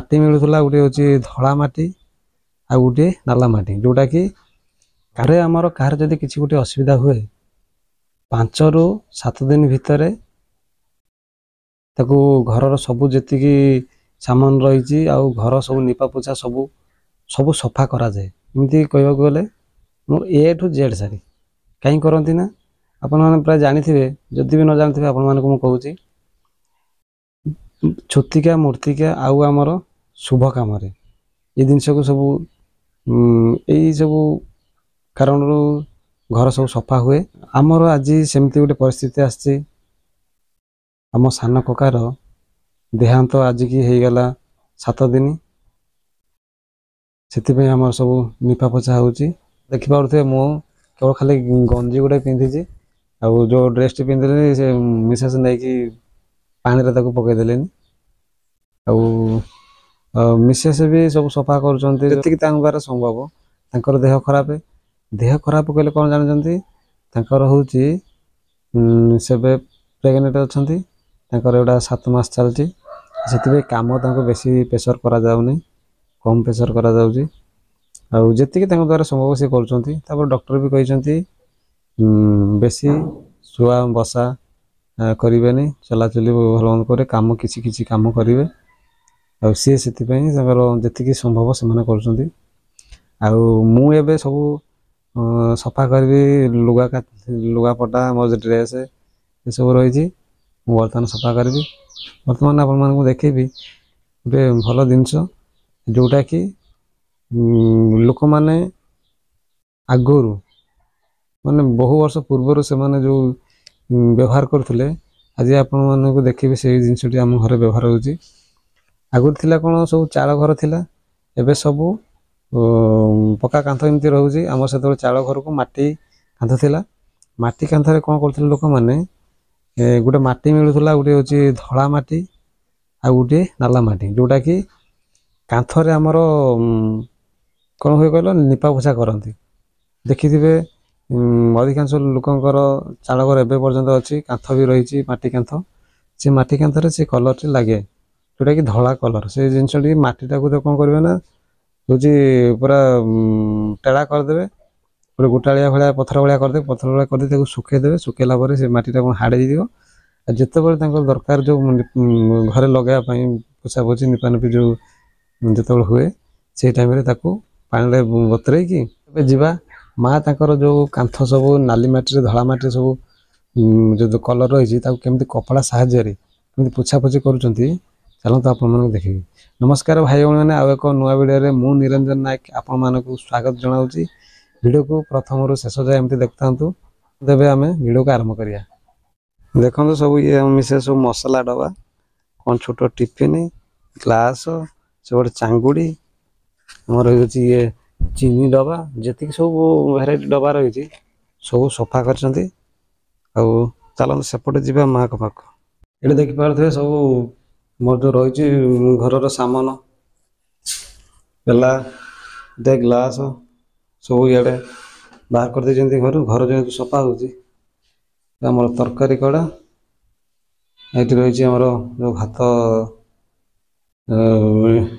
माटी मिलूला गोटे हूँ धला माटी आ गोटे नाला माटी जोटा कि कार आमर कार जदि किसी गोटे असुविधा हुए 5 ରୁ 7 दिन भितर ताकू घर सबू जी सामान रही घर सब निपा पोछा सबू सबू सफा करा जाए। एमती कहवाक गले मोर ए टू जेड सारी कहीं करती ना आपण मैंने प्राय जानिथिबे जदि भी न जानिथिबे आपण मानकु मु कहूची छुतिका मूर्तिका आउ आमर शुभ काम रे ये जिनस को सब यही सब कारण घर सब सफा हुए। आमर आज सेमती गोटे परिस्थिति आसी आम सान ककार देहांत आज की हो गला 7 दिन से आम सब निपा पोछा होची। देखि पारुथे मु केवल खाली गंजी गुटे पिंधिची आ जो ड्रेस टी पिंधले से मिसेस नहीं कि पानी रे ताको पकई देलेनी आ मिसेस भी सब सफा करूछंती जति द्वारा संभव। तांकर देह खराब कहले कौन जानते होची सेबे प्रेग्नेंट अच्छी एटा 7 मास चलती से काम बेसी प्रेसर करा जाउनी कम प्रेसर करा जाउची जी द्वारा संभव से कर डॉक्टर भी कहते बेसी शुआ बसा करें चलाचली भल मंद करे कम किसी कम करेंगे आ सी से जी संभव से कर सब सफा करी लुगापटा मो ड्रेस ये सब रही बर्तमान सफा करी बर्तमान आप देखेबी गोटे भल जिनस जोटा कि लोक माने आगुरु माने बहु वर्ष पूर्वर से माने जो व्यवहार करते आज आपण मानक देखिए से जिनसटी आम घर व्यवहार होची। आगुर थिला कौन सब चाल घर थिला एबे सबू पक्का कांथ एमती रोचे आम से चाल घर को माटी कांथ थिला माटी कांथ कौन करते लोक मैंने गोटे माटी मिलूला गोटे हूँ धला माटी आ गोटे नाला माटी जोटा कि कांथरे आमर कौन हुए कहल निपा पोछा करती देखिथे अधिकांश लोकंर चाल घर एवं पर्यंत अच्छी कांथ भी रही माटी कांथ से माटी कांथरे से कलर टी लगे जोटा कि धला कलर से जिनस मटीटा को कौन करेंगे ना हूँ पूरा टेढ़ा करदे पूरे गोटालिया भाया पथर भाया करदे पथर भाया कर सुखेदेवे सुखेला से मटीटा कौन हाड़े जिते दरकार जो घरे लगाई पोछा पोछी निपा निपी जो जो हुए से टाइम पानी बतरे कि जीवा माँ तक जो कांथ सब नाली मटी धला मटी सब जो कलर रही केमती कपड़ा साहाय्य पोछा पोछी करुँच चलते आप देखिए। नमस्कार भाई भाई मैंने आउ एक नुआ वीडियो मु निरंजन नायक आपण मानक स्वागत जनाऊँगी। वीडियो को प्रथम रू शेष जाए एमती देखता तेज आम वीडियो को आरंभ करिया। देखो सब ये मिसे सब मसला डबा कौन छोट टिफिन ग्लास से गोटे चांगुड़ी आम रही ये चीनी डबा जी सब भेराइटी डबा रही सब सफा कर चलते सेपटे जी माँ को पाख ये देखिपे सब मोर जो रही घर सामान पेला दे ग्लास सब इे बाहर कर दे घर घर जो सफा होमर तरकारी कड़ा ये रही आमर जो भात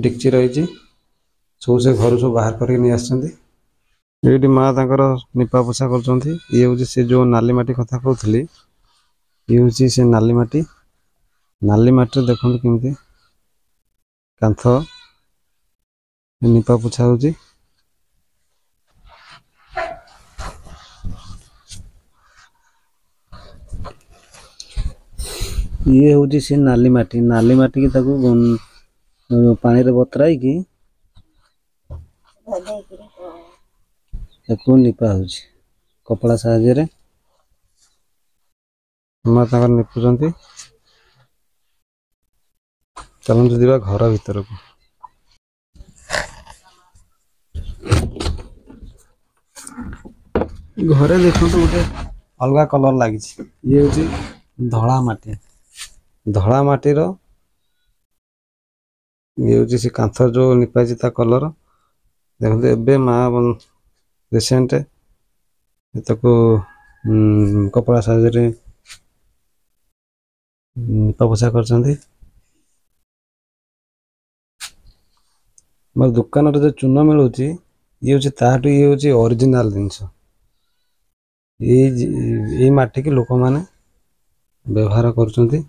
डेक्ची रही सब से घर सब बाहर करके नहीं आसती माँ तक निपा पोछा कर ये हूँ से जो नाली माटी कथा कहती ये हूँ से नाली माटी देखो केमती कांथ निपा पोछा होची। ये हूँ से नाली माटी की ताकू पानी रे बतराई की निपा होची कपड़ा साहाय्य माँ तक निपुचंती। चलते जी घर भीतर को घरे देखो गोटे अलग कलर लगी ये हूँ धला माटीर ये हूँ से कांथ जो निपाई कलर देखते एवं माँ रिसेंट कपड़ा साहाय्य निपा पोछा कर ଆମର ଦୋକାନରେ ଯୋଉ ଚୂନ ମିଳୁଛି ଇଏ ହେଉଛି ତାଠୁ ଇଏ ହେଉଛି ଅରିଜିନାଲ ଜିନିଷ। ଏଇ ମାଟିକି ଲୋକମାନେ ବ୍ୟବହାର କରୁଛନ୍ତି।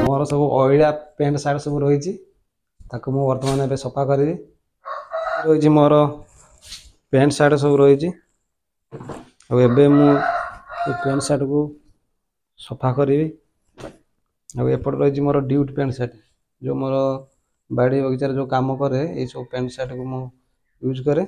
ମୋର ସବୁ ଅଳିଆ ପ୍ୟାଣ୍ଟ ସାର୍ଟ ସବୁ ରହିଛି, ତାକୁ ମୁଁ ବର୍ତ୍ତମାନ ଏବେ ସଫା କରିବି। ରହିଛି ମୋର ପ୍ୟାଣ୍ଟ ସାର୍ଟ ସବୁ ରହିଛି, ଆଉ ଏବେ ମୁଁ ଏ ପ୍ୟାଣ୍ଟ ସାର୍ଟକୁ ସଫା କରିବି। ଆଉ ଏପଟେ ରହିଛି ମୋର ଡ୍ୟୁଟି ପ୍ୟାଣ୍ଟ ସାର୍ଟ, ଯେଉଁ ମୋର ବାଡ଼ି ବଗିଚାରେ ଯେଉଁ କାମ କରେ ଏଇସବୁ ପ୍ୟାଣ୍ଟ ସାର୍ଟକୁ ମୁଁ ୟୁଜ୍ କରେ।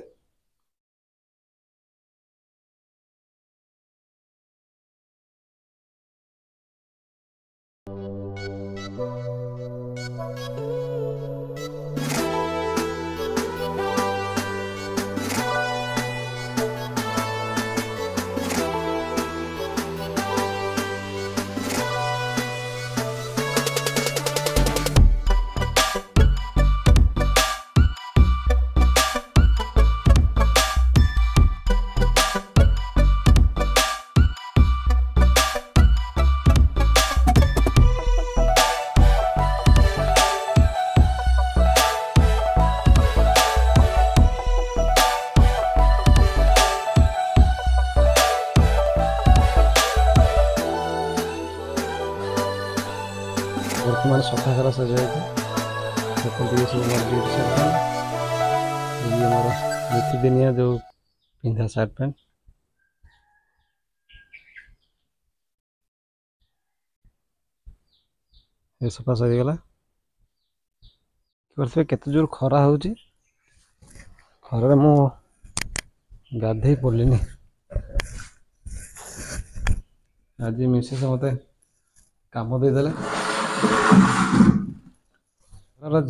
ବର୍ତ୍ତମାନ ସଫା କରା ସରିଯାଇଛି। ଦେଖନ୍ତୁ ଏ ସବୁ ମୋର ଡ୍ୟୁଟି ସାର୍ଟ ପ୍ୟାଣ୍ଟ, ଇଏ ମୋର ନିତିଦିନିଆ ଯେଉଁ ପିନ୍ଧା ସାର୍ଟ ପ୍ୟାଣ୍ଟ। ଏ ସଫା ସରିଗଲା। କରିଥିବେ କେତେ ଜୋର ଖରା ହେଉଛି, ଖରାରେ ମୁଁ ଗାଧେଇ ପଡ଼ିଲିନି। ଆଜି ମିସେସ୍ ମୋତେ କାମ ଦେଇଦେଲେ।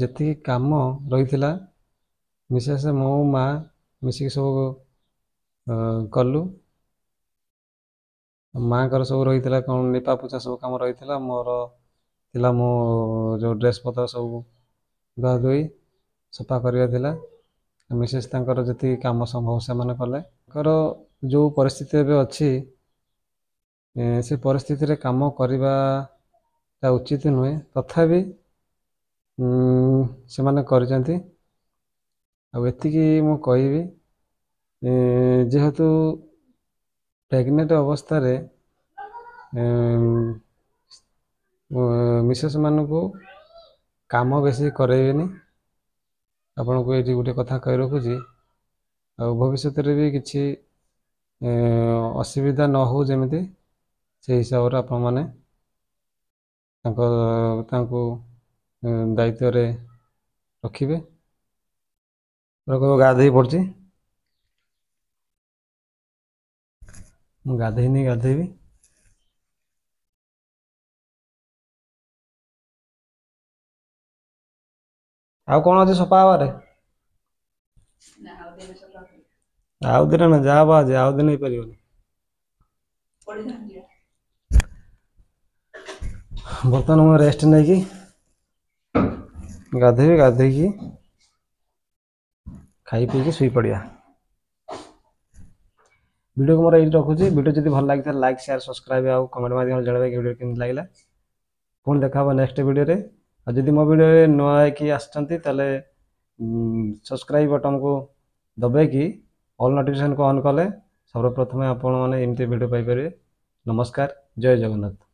ଯେତିକି କାମ ରହିଥିଲା ମିସେସ୍ ମୋ ମା ମିଶିକି ସବୁ କଲୁ। ମାଆଙ୍କର ସବୁ ରହିଥିଲା କ'ଣ ଲିପା ପୋଛା ସବୁ କାମ ରହିଥିଲା, ମୋର ଥିଲା ମୋ ଯେଉଁ ଡ୍ରେସ୍ ପତ୍ର ସବୁ ଧୁଆ ଧୋଇ ସଫା କରିବା ଥିଲା। ମିସେସ୍ ତାଙ୍କର ଯେତିକି କାମ ସମ୍ଭବ ସେମାନେ କଲେ। ତାଙ୍କର ଯେଉଁ ପରିସ୍ଥିତି ଏବେ ଅଛି ସେ ପରିସ୍ଥିତିରେ କାମ କରିବାଟା ଉଚିତ ନୁହେଁ, ତଥାପି ସେମାନେ କରିଛନ୍ତି। ଆଉ ଏତିକି ମୁଁ କହିବି, ଯେହେତୁ ପ୍ରେଗନେଣ୍ଟ ଅବସ୍ଥାରେ ମିସେସ୍ ମାନଙ୍କୁ କାମ ବେଶୀ କରେଇବେନି। ଆପଣଙ୍କୁ ଏଇଠି ଗୋଟେ କଥା କହି ରଖୁଛି, ଆଉ ଭବିଷ୍ୟତରେ ବି କିଛି ଅସୁବିଧା ନ ହଉ ଯେମିତି, ସେଇ ହିସାବରେ ଆପଣମାନେ ତାଙ୍କୁ ଦାୟିତ୍ୱରେ ରଖିବେ। କହିବ ଗାଧେଇ ପଡୁଛି। ମୁଁ ଗାଧେଇନି, ଗାଧେଇବି। ଆଉ କଣ ଅଛି ସଫା ହବାରେ? ଆଉ ଦିନ ନା ଯାହା ହବ ଆଜି, ଆଉ ଦିନ ହେଇପାରିବନି। ବର୍ତ୍ତମାନ ମୁଁ ରେଷ୍ଟ ନେଇକି ଗାଧେଇବି, ଗାଧେଇକି ଖାଇ ପିଇକି ଶୋଇପଡ଼ିବା। ଭିଡ଼ିଓକୁ ମୋର ଏଇଠି ରଖୁଛି। ଭିଡ଼ିଓ ଯଦି ଭଲ ଲାଗିଥିଲା ଲାଇକ୍, ସେୟାର, ସବସ୍କ୍ରାଇବ ଆଉ କମେଣ୍ଟ ମାଧ୍ୟମରେ ଜଣାଇବେ କି ଭିଡ଼ିଓ କେମିତି ଲାଗିଲା। ପୁଣି ଦେଖା ହବ ନେକ୍ସଟ ଭିଡ଼ିଓରେ। ଆଉ ଯଦି ମୋ ଭିଡ଼ିଓରେ ନୂଆ ହେଇକି ଆସିଛନ୍ତି ତାହେଲେ ସବସ୍କ୍ରାଇବ ବଟନକୁ ଦବାଇକି ଅଲ୍ ନୋଟିଫିକେସନକୁ ଅନ୍ କଲେ ସର୍ବପ୍ରଥମେ ଆପଣମାନେ ଏମିତି ଭିଡ଼ିଓ ପାଇପାରିବେ। ନମସ୍କାର, ଜୟ ଜଗନ୍ନାଥ।